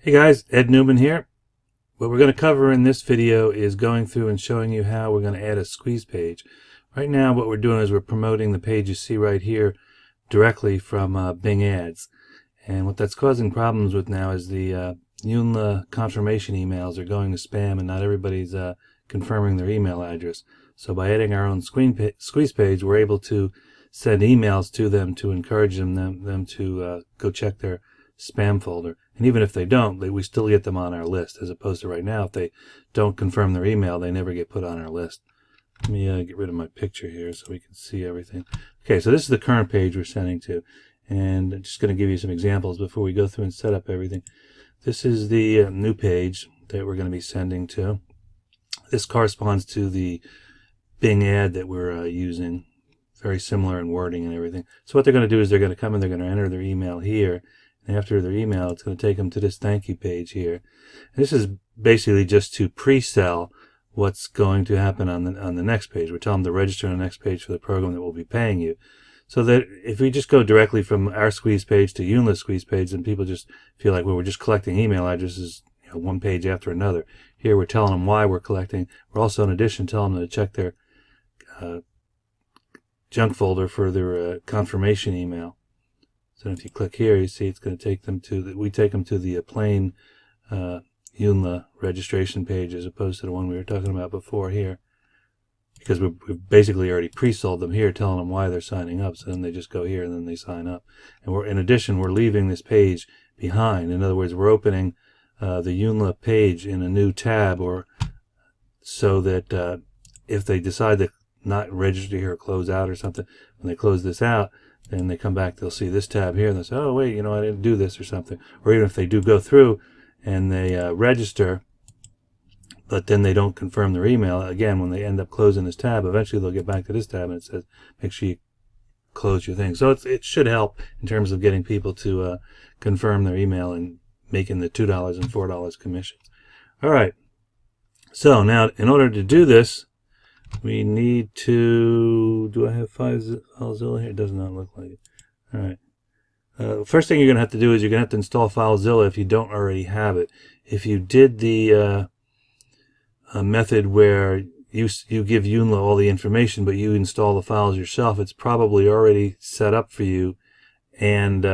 Hey guys, Ed Newman here. What we're going to cover in this video is going through and showing you how we're going to add a squeeze page. Right now what we're doing is we're promoting the page you see right here directly from Bing Ads. And what that's causing problems with now is the Yoonla confirmation emails are going to spam and not everybody's confirming their email address. So by adding our own squeeze page, we're able to send emails to them to encourage them to go check their spam folder. And even if they don't, we still get them on our list, as opposed to right now, if they don't confirm their email, they never get put on our list. Let me get rid of my picture here so we can see everything. Okay, so this is the current page we're sending to. And I'm just going to give you some examples before we go through and set up everything. This is the new page that we're going to be sending to. This corresponds to the Bing ad that we're using. Very similar in wording and everything. So what they're going to do is they're going to come and they're going to enter their email here. And after their email, it's going to take them to this thank you page here. And this is basically just to pre-sell what's going to happen on the next page. We're telling them to register on the next page for the program that will be paying you. So that if we just go directly from our squeeze page to Yoonla's squeeze page, then people just feel like, well, we're just collecting email addresses, one page after another. Here we're telling them why we're collecting. We're also, in addition, telling them to check their junk folder for their confirmation email. So if you click here, you see it's going to take them to we take them to the plain Yoonla registration page as opposed to the one we were talking about before here, because we've basically already pre-sold them here, telling them why they're signing up. So then they just go here and then they sign up. And in addition, we're leaving this page behind. In other words, we're opening the Yoonla page in a new tab, or so that if they decide to not register here or close out or something, when they close this out, and they come back, they'll see this tab here, and they'll say, oh, wait, I didn't do this or something. Or even if they do go through and they register, but then they don't confirm their email, again, when they end up closing this tab, eventually they'll get back to this tab, and it says, make sure you close your thing. So it should help in terms of getting people to confirm their email and making the $2 and $4 commissions. All right. So now, in order to do this, we need to, do I have FileZilla here? It does not look like it. All right. First thing you're going to have to do is you're going to have to install FileZilla if you don't already have it. If you did the method where you give Yoonla all the information, but you install the files yourself, it's probably already set up for you and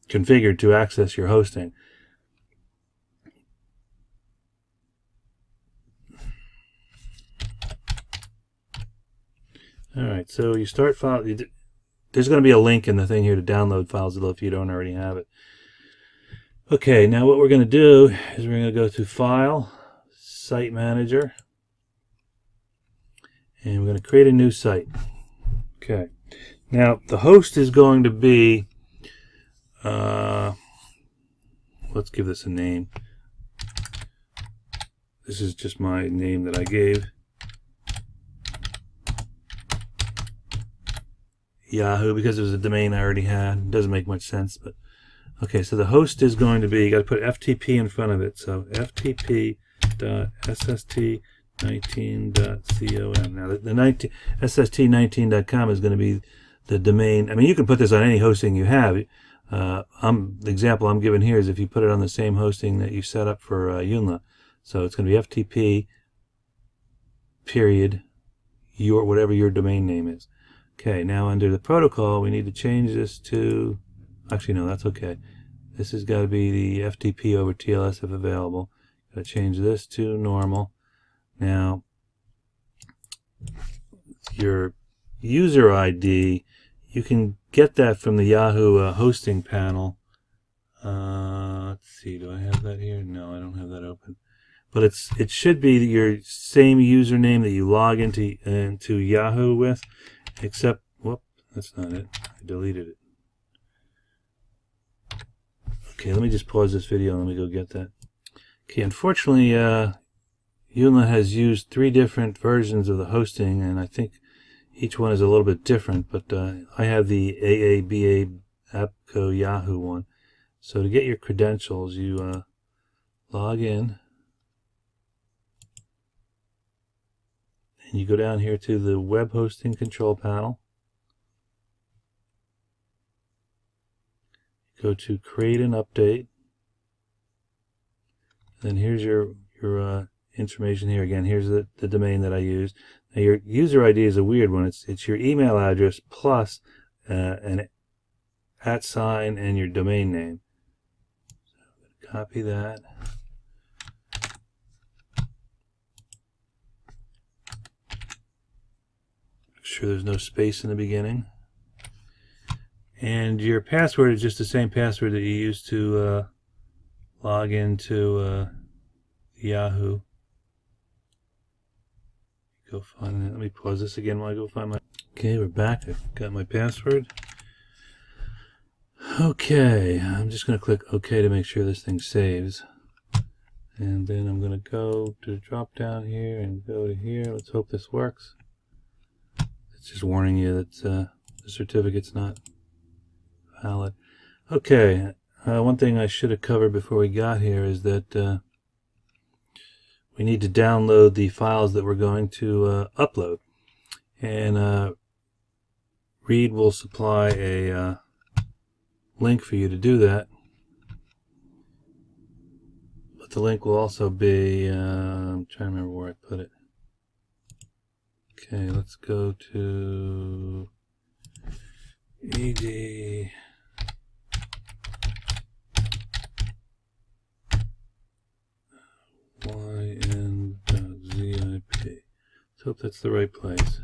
configured to access your hosting. Alright, so you start file. There's going to be a link in the thing here to download FileZilla if you don't already have it. Okay, now what we're going to do is we're going to go to File, Site Manager, and we're going to create a new site. Okay, now the host is going to be, let's give this a name. This is just my name that I gave. Yahoo, because it was a domain I already had. It doesn't make much sense, but okay, so the host is going to be, you got to put FTP in front of it, so ftp.sst19.com. Now the sst19.com is going to be the domain. I mean, you can put this on any hosting you have. The example I'm giving here is if you put it on the same hosting that you set up for Yoonla. So it's going to be FTP period whatever your domain name is. Okay, now under the protocol, we need to change this to, actually no, that's okay. This has got to be the FTP over TLS if available. Got to change this to normal. Now, your user ID, you can get that from the Yahoo hosting panel. Let's see, do I have that here? No, I don't have that open. But it should be your same username that you log into Yahoo with. Except, whoop, that's not it. I deleted it. Okay, let me just pause this video and let me go get that. Okay, unfortunately, Yoonla has used 3 different versions of the hosting, and I think each one is a little bit different, but I have the AABA APCO Yahoo one. So to get your credentials, you log in. And you go down here to the web hosting control panel. Go to create an update. Then here's your information here again. Here's the domain that I used. Now your user ID is a weird one. It's your email address plus an @ sign and your domain name. So I'm going to copy that. Make sure there's no space in the beginning. And your password is just the same password that you used to log into Yahoo. Go find it. Let me pause this again while I go find my... Okay, we're back. I've got my password. Okay, I'm just going to click OK to make sure this thing saves. And then I'm going to go to the drop down here and go to here. Let's hope this works. It's just warning you that the certificate's not valid. Okay, one thing I should have covered before we got here is that we need to download the files that we're going to upload. And Reed will supply a link for you to do that. But the link will also be, I'm trying to remember where I put it. Okay, let's go to ed yn.zip. Let's hope that's the right place.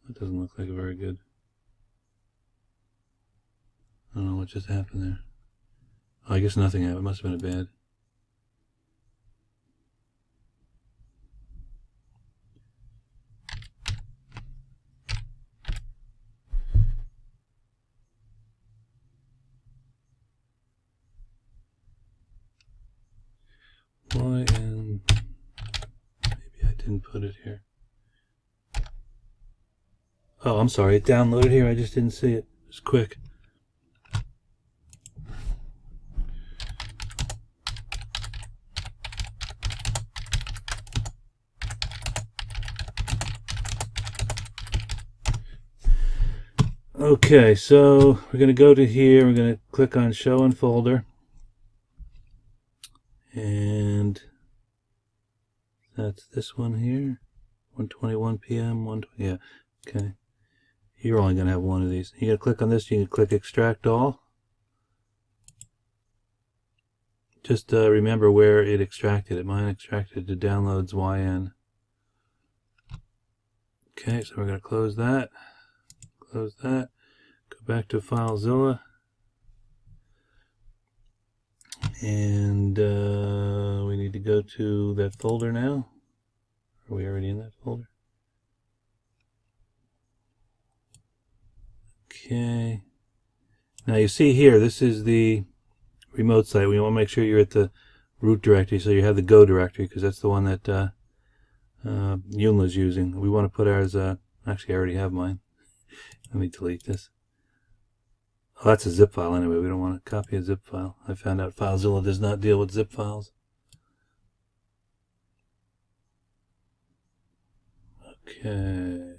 That doesn't look like a very good. I don't know what just happened there. Oh, I guess nothing happened. It must have been a bad. YN. Maybe I didn't put it here. Oh, I'm sorry. It downloaded here. I just didn't see it. It was quick. Okay, so we're going to go to here. We're going to click on Show in Folder. And that's this one here. 1:21 p.m. Yeah, okay. You're only going to have one of these. You're going to click on this. You can click Extract All. Just remember where it extracted it. Mine extracted to Downloads YN. Okay, so we're going to close that. Close that. Go back to FileZilla. And we need to go to that folder now. Are we already in that folder? Okay. Now you see here, this is the remote site. We want to make sure you're at the root directory, so you have the Go directory, because that's the one that Yoonla's using. We want to put ours, actually I already have mine. Let me delete this. Oh, that's a zip file anyway. We don't want to copy a zip file. I found out FileZilla does not deal with zip files. Okay.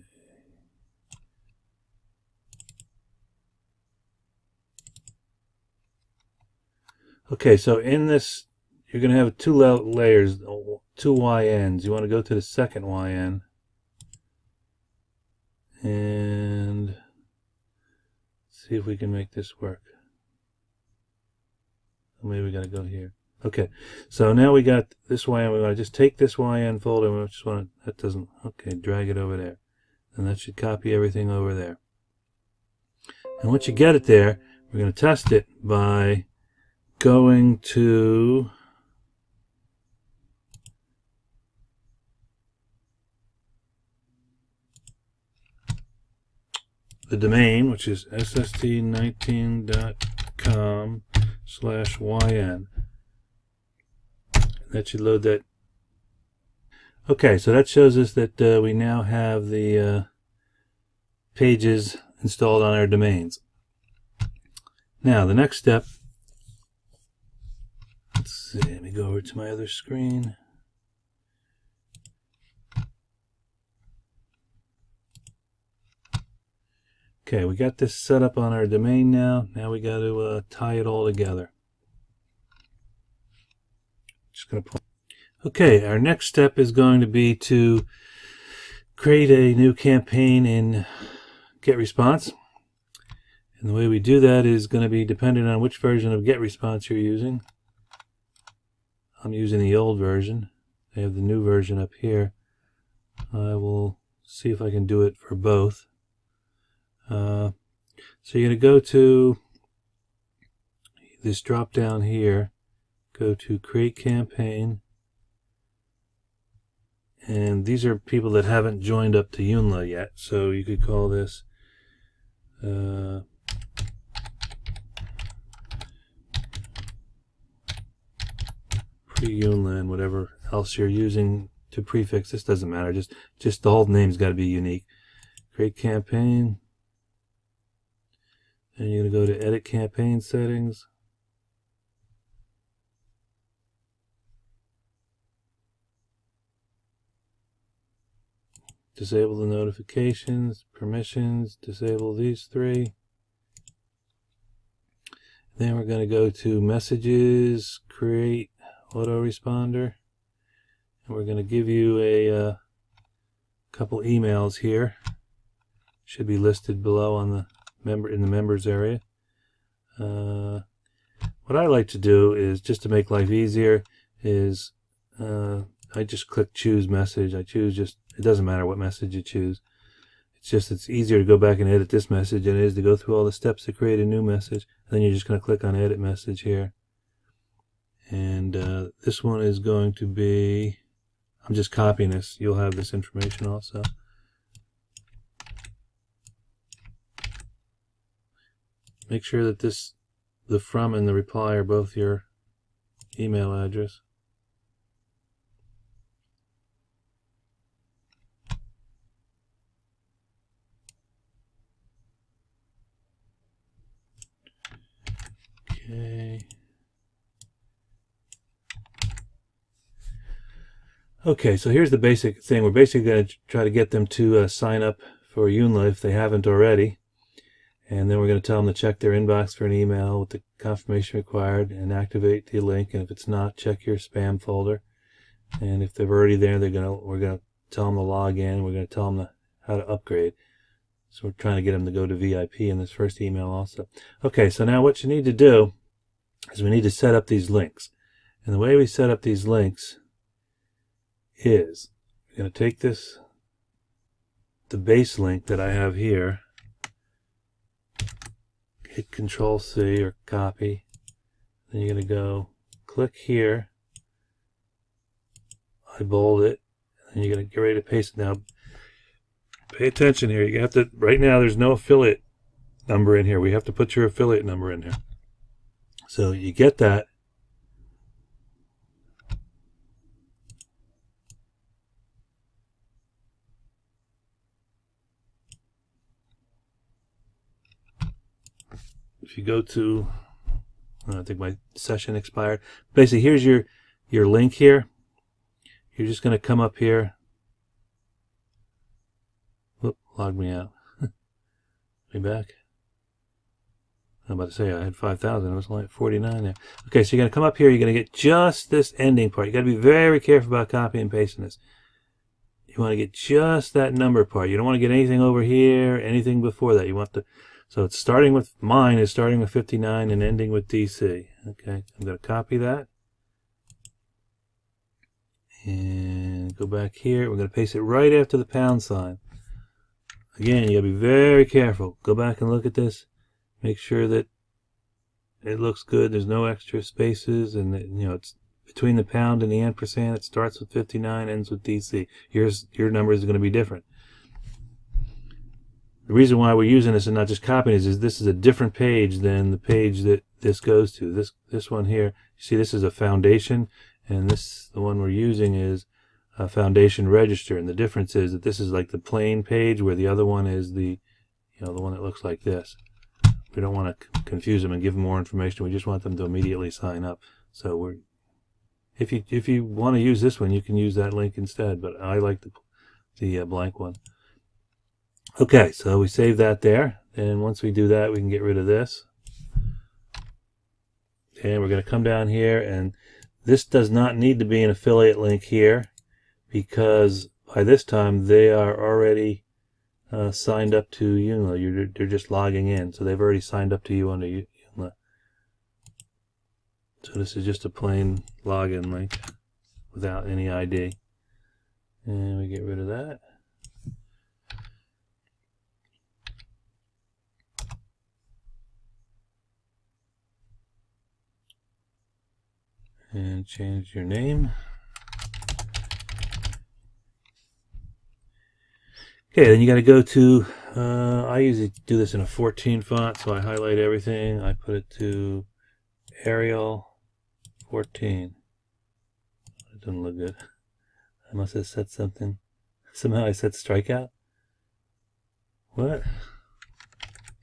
Okay, so in this, you're going to have two layers, two YNs. You want to go to the second YN. And see if we can make this work. Maybe we got to go here. Okay, so now we got this YN. We want to just take this YN folder. We just want to, that doesn't, okay, drag it over there. And that should copy everything over there. And once you get it there, we're going to test it by going to the domain, which is sst19.com/yn. That should load that. Okay, so that shows us that we now have the pages installed on our domains. Now, the next step, let's see, let me go over to my other screen. Okay, we got this set up on our domain now. Now we got to tie it all together. just going to pull. Okay, our next step is going to be to create a new campaign in GetResponse. And the way we do that is going to be dependent on which version of GetResponse you're using. I'm using the old version. I have the new version up here. I will see if I can do it for both. So you're going to go to this drop down here, go to Create Campaign, and these are people that haven't joined up to Yoonla yet, so you could call this pre-Yoonla, and whatever else you're using to prefix this doesn't matter, just the whole name's got to be unique. Create Campaign, and you're going to go to Edit Campaign Settings. Disable the notifications, permissions, disable these three. Then we're going to go to Messages, Create Autoresponder. And we're going to give you a couple emails here. Should be listed below on the in the members area. What I like to do is, just to make life easier, is I just click Choose Message. I choose just, it doesn't matter what message you choose. It's easier to go back and edit this message than it is to go through all the steps to create a new message. And then you're just going to click on Edit Message here. And this one is going to be, I'm just copying this. You'll have this information also. Make sure that the from and the reply are both your email address. Okay, so here's the basic thing. We're basically going to try to get them to sign up for Yoonla if they haven't already. And then we're going to tell them to check their inbox for an email with the confirmation required and activate the link. And if it's not, check your spam folder. And if they're already there, we're going to tell them to log in. We're going to tell them how to upgrade. So we're trying to get them to go to VIP in this first email also. Okay, so now what you need to do is we need to set up these links. And the way we set up these links is we're going to take the base link that I have here, hit Control C or copy, then you're going to go click here, I bold it, and you're going to get ready to paste it. Now pay attention here, you have to, right now there's no affiliate number in here, we have to put your affiliate number in here. So you get that. If you go to, I think my session expired. Basically, here's your link here. You're just going to come up here. Whoop, logged me out. Me back. I'm about to say I had 5,000. It was only 49 there. Okay, so you're going to come up here. You're going to get just this ending part. You got to be very careful about copying and pasting this. You want to get just that number part. You don't want to get anything over here, anything before that. You want the, so it's starting with, mine is starting with 59 and ending with DC. Okay, I'm going to copy that. And go back here. We're going to paste it right after the pound sign. Again, you got to be very careful. Go back and look at this. Make sure that it looks good. There's no extra spaces, and it's between the pound and the ampersand. It starts with 59, ends with DC. Your number is going to be different. The reason why we're using this and not just copying it is this is a different page than the page that this goes to. This one here, you see, this is a foundation, and the one we're using is a foundation register. And the difference is that this is like the plain page, where the other one is the one that looks like this. We don't want to confuse them and give them more information. We just want them to immediately sign up. So if you want to use this one, you can use that link instead. But I like the blank one. Okay, so we save that there. And once we do that, we can get rid of this. And we're going to come down here, and This does not need to be an affiliate link here, because by this time they are already signed up to Yoonla. They're just logging in, so they've already signed up to you under Yoonla. So this is just a plain login link without any ID. And we get rid of that. And change your name. Okay, then you got to go to, I usually do this in a 14 font, so I highlight everything. I put it to Arial 14. It doesn't look good. I must have set something. Somehow I set strikeout. What?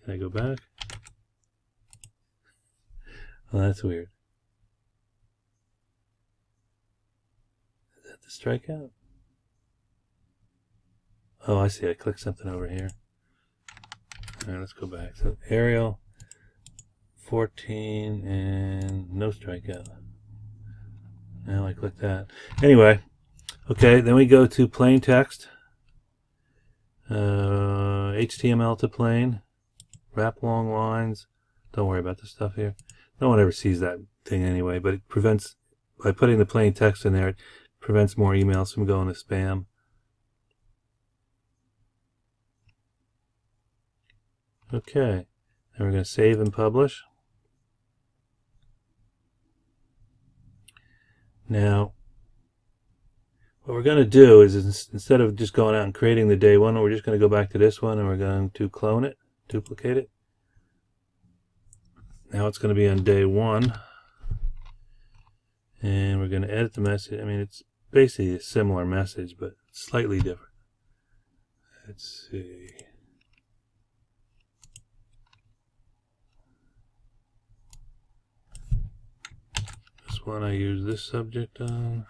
Can I go back? Oh, that's weird. Is that the strikeout? Oh, I see. I clicked something over here. All right, let's go back. So Arial 14 and no strikeout. Now I click that. Anyway, okay, then we go to plain text. HTML to plain. Wrap long lines. Don't worry about the stuff here. No one ever sees that thing anyway, but it prevents, by putting the plain text in there, it prevents more emails from going to spam. Okay, then we're going to save and publish. Now, what we're going to do is instead of just going out and creating the day one, we're just going to go back to this one and we're going to clone it, duplicate it. Now it's going to be on day one. And we're going to edit the message. I mean, it's basically a similar message, but slightly different. Let's see. This one I use this subject on.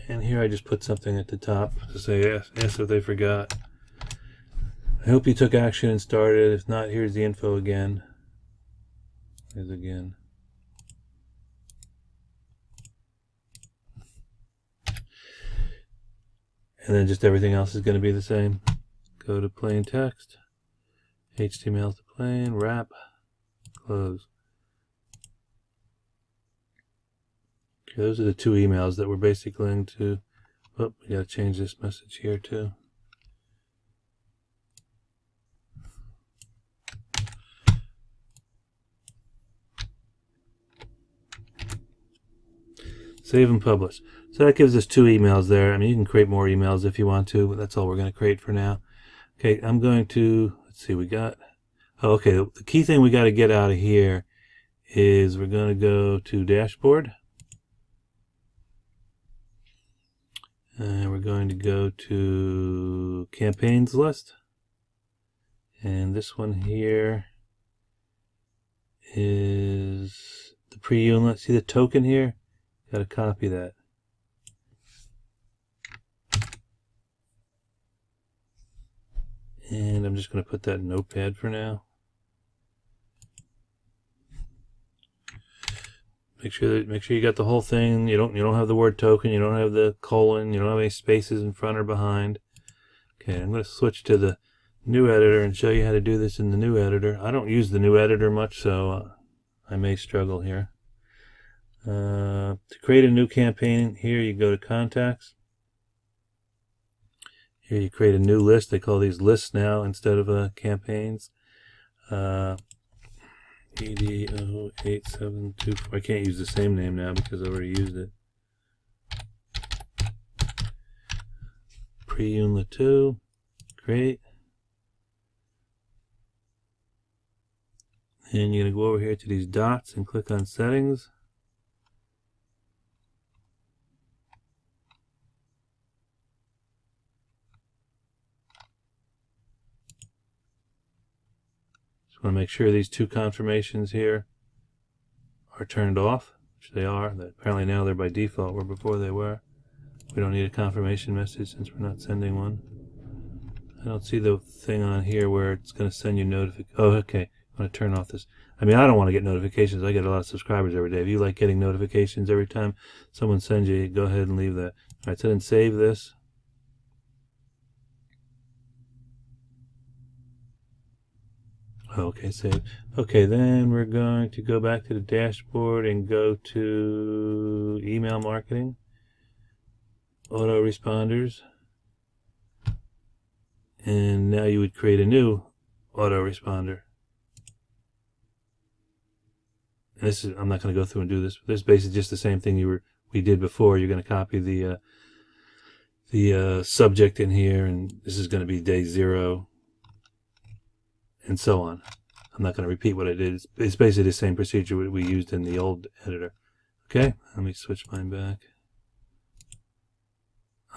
And here I just put something at the top to say, yes if they forgot. I hope you took action and started. If not, here's the info again. Here's again. And then just everything else is going to be the same. Go to plain text, HTML to plain, wrap, close. Okay, those are the two emails that we're basically going to, oh, we got to change this message here too. Save and publish. So that gives us two emails there. I mean, you can create more emails if you want to, but that's all we're going to create for now. Okay, I'm going to, let's see, we got, oh, okay, the key thing we got to get out of here is we're going to go to dashboard. And we're going to go to campaigns list. And this one here is the pre-Yoonla. See the token here? Got to copy that. And I'm just going to put that in Notepad for now. Make sure you got the whole thing. You don't have the word token. You don't have the colon. You don't have any spaces in front or behind. Okay, I'm going to switch to the new editor and show you how to do this in the new editor. I don't use the new editor much, so I may struggle here. To create a new campaign, here you go to contacts. Here you create a new list. They call these lists now instead of campaigns. EDO8724. I can't use the same name now because I already used it. Pre-Yoonla 2. Create. And you're going to go over here to these dots and click on settings. Just want to make sure these two confirmations here are turned off, which they are. Apparently now they're by default, where before they were. We don't need a confirmation message since we're not sending one. I don't see the thing on here where it's going to send you notifications. Oh, okay. I'm going to turn off this. I mean, I don't want to get notifications. I get a lot of subscribers every day. If you like getting notifications every time someone sends you, go ahead and leave that. All right, so then save this. Okay, save. Okay, then we're going to go back to the dashboard and go to email marketing, autoresponders, and now you would create a new autoresponder. And this is, I'm not going to go through and do this. This is basically just the same thing we did before. You're going to copy the subject in here, and this is going to be day 0. And so on. I'm not going to repeat what I did. It's basically the same procedure we used in the old editor. Okay, let me switch mine back.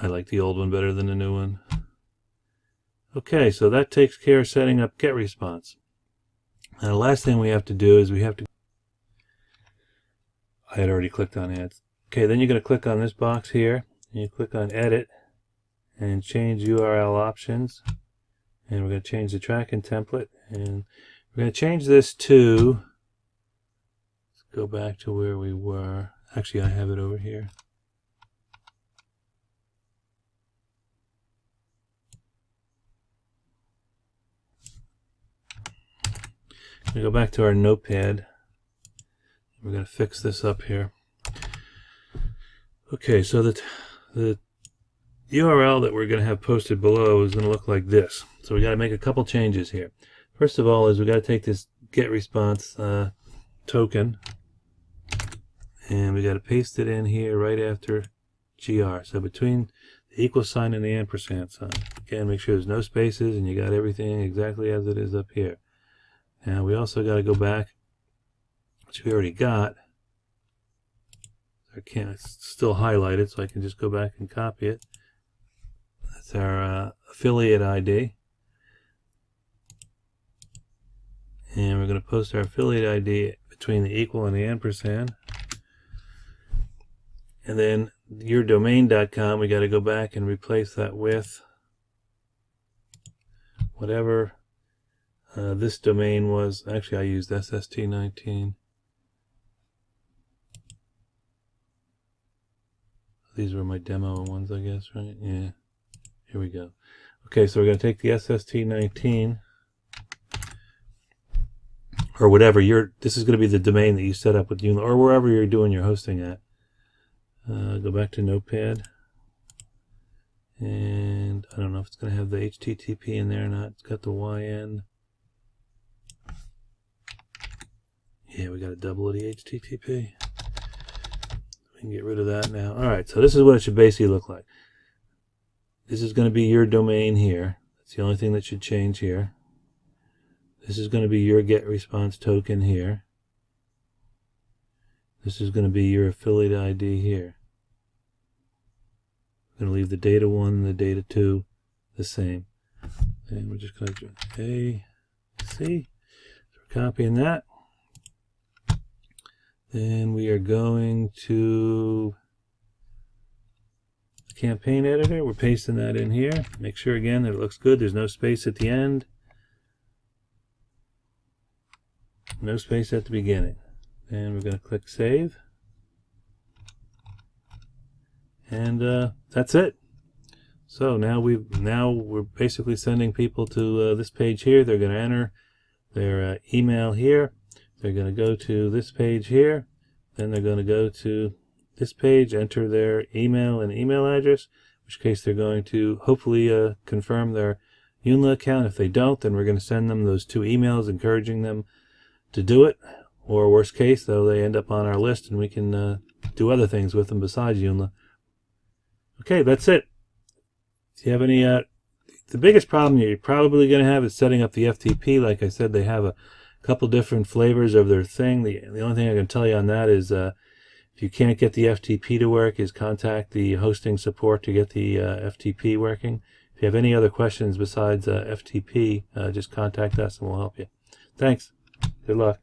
I like the old one better than the new one. Okay, so that takes care of setting up GetResponse. Now the last thing we have to do is I had already clicked on ads. Okay, then you're going to click on this box here, and you click on edit and change URL options. And we're going to change the tracking template, and we're going to change this to, let's go back to where we were. Actually, I have it over here. I'm going to go back to our notepad. We're going to fix this up here. Okay, so the URL that we're going to have posted below is going to look like this. So we got to make a couple changes here. First of all is we got to take this GetResponse token, and we got to paste it in here right after GR. So between the equal sign and the ampersand sign. Again, make sure there's no spaces and you got everything exactly as it is up here. Now we also got to go back, which we already got. I can't, it's still highlighted, so I can just go back and copy it. That's our affiliate ID. And we're going to post our affiliate ID between the equal and the ampersand. And then yourdomain.com, we got to go back and replace that with whatever this domain was. Actually, I used SST19. These were my demo ones, I guess, right? Yeah. Here we go. Okay, so we're going to take the SST19 or whatever this is going to be the domain that you set up with Yoonla or wherever you're doing your hosting at. Go back to Notepad, and I don't know if it's going to have the HTTP in there or not. It's got the YN. Yeah, we got to double the HTTP. We can get rid of that now. All right, so this is what it should basically look like. This is going to be your domain here. That's the only thing that should change here. This is going to be your GetResponse token here. This is going to be your affiliate ID here. I'm going to leave the data 1 and the data 2 the same. And we're just going to do A, C. So we're copying that. Then we are going to the campaign editor. We're pasting that in here. Make sure again that it looks good. There's no space at the end. No space at the beginning. And we're going to click Save. And that's it. So now we're basically sending people to this page here. They're going to enter their email here. They're going to go to this page here. Then they're going to go to this page, enter their email and email address, in which case they're going to hopefully confirm their Yoonla account. If they don't, then we're going to send them those 2 emails encouraging them to do it. Or worst case, though, they end up on our list and we can do other things with them besides Yoonla. Okay, that's it. If you have any, the biggest problem you're probably going to have is setting up the FTP. Like I said, they have a couple different flavors of their thing. The only thing I can tell you on that is if you can't get the FTP to work, is contact the hosting support to get the FTP working. If you have any other questions besides FTP, just contact us and we'll help you. Thanks. Good luck.